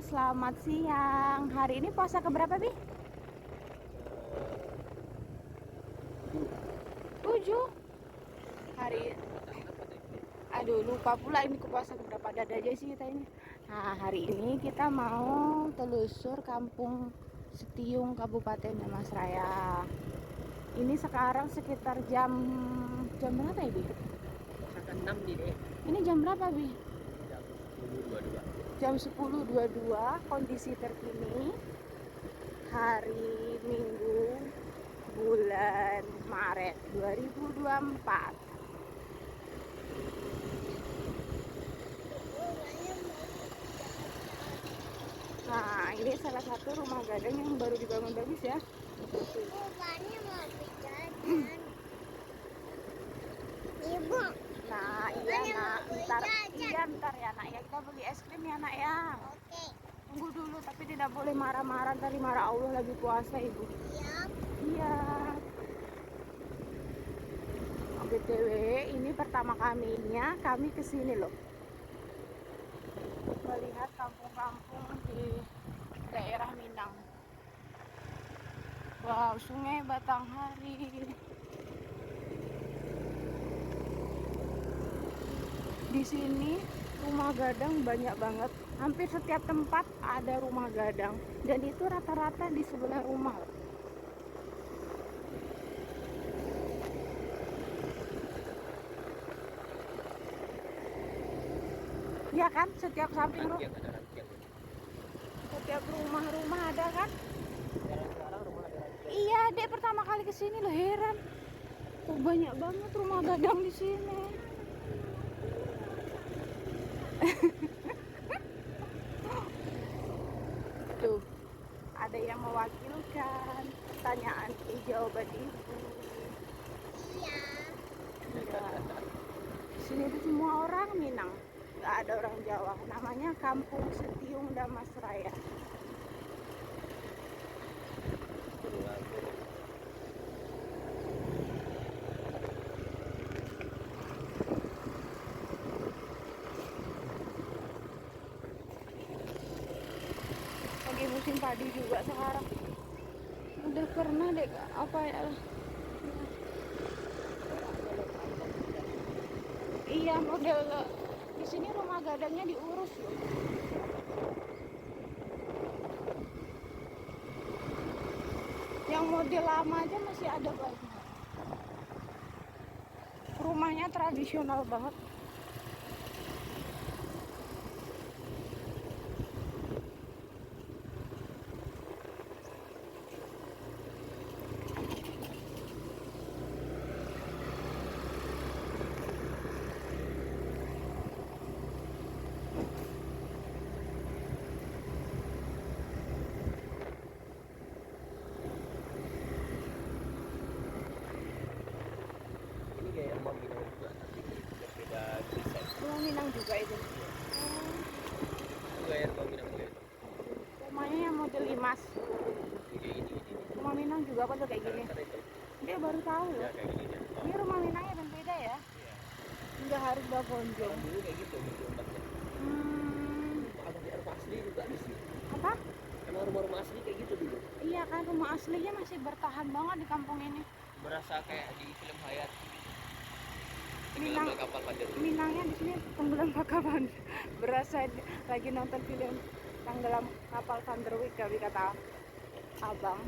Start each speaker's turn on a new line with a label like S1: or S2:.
S1: selamat siang. Hari ini puasa keberapa, Bi? 7. Hari Aduh, lupa pula ini ke puasa keberapa. Ada aja sih kita ini. Nah, hari ini kita mau telusur Kampung Setiung, Kabupaten Damasraya. Ini sekarang sekitar jam berapa ya, Bi?
S2: Makan 6 nih deh.
S1: Ini jam berapa, Bi?
S2: Jam 10.22.
S1: Jam 10.22. Kondisi terkini hari Minggu bulan Maret 2024. Nah, ini salah satu rumah gadang yang baru dibangun bagus ya.
S3: Bukannya mau jajan. Ibu.
S1: Nah, iya nak, ntar ya nak ya, kita beli es krim ya nak ya.
S3: Oke.
S1: Tunggu dulu, tapi tidak boleh marah-marah, tadi marah Allah lagi puasa ibu.
S3: Siap.
S1: Iya. BTW, ini pertama kalinya kami kesini loh, melihat kampung-kampung di daerah Minang. Wow, Sungai Batanghari. Di sini rumah gadang banyak banget. Hampir setiap tempat ada rumah gadang, dan itu rata-rata di sebelah rumah. Ya kan, setiap samping rumah, setiap rumah-rumah ada kan?
S2: Sekarang rumah ada ranjang.
S1: Iya, dek pertama kali kesini loh, heran. Oh, banyak banget rumah gadang di sini. Tuh, ada yang mewakilkan pertanyaan jawaban ibu.
S3: Iya.
S1: Iya. Di sini tuh semua orang Minang, nggak ada orang Jawa. Namanya Kampung Setiung Damasraya. Lagi musim padi juga sekarang. Udah pernah deh apa ya? Iya, model di sini rumah gadangnya diurus loh. Yang model lama aja masih ada banyak. Rumahnya tradisional banget.
S2: Ini kayak rumah Minang juga, tapi berbeda desain.
S1: Rumah Minang juga itu.
S2: Itu kayak rumah Minang juga itu.
S1: Rumahnya yang model limas.
S2: Kayak ini.
S1: Rumah Minang juga apa tuh kayak gini?
S2: Karena itu.
S1: Dia baru tahu
S2: Ya
S1: loh.
S2: kayak gini dia. Oh,
S1: Ini rumah Minangnya beda ya.
S2: iya.
S1: Nggak harus bawa bonjong.
S2: Dulu kayak gitu bentuk-bentuknya. Ada di rumah asli juga di sini.
S1: Apa?
S2: Karena rumah-rumah asli kayak gitu dulu.
S1: Iya kan, rumah aslinya masih bertahan banget di kampung ini.
S2: Berasa kayak di film Hayat.
S1: Minang,
S2: Tenggelamnya kapal Pander.
S1: Minangnya di sini tenggelam kapal. Berasa lagi nonton film tenggelam kapal Vanderwijk kali kata abang.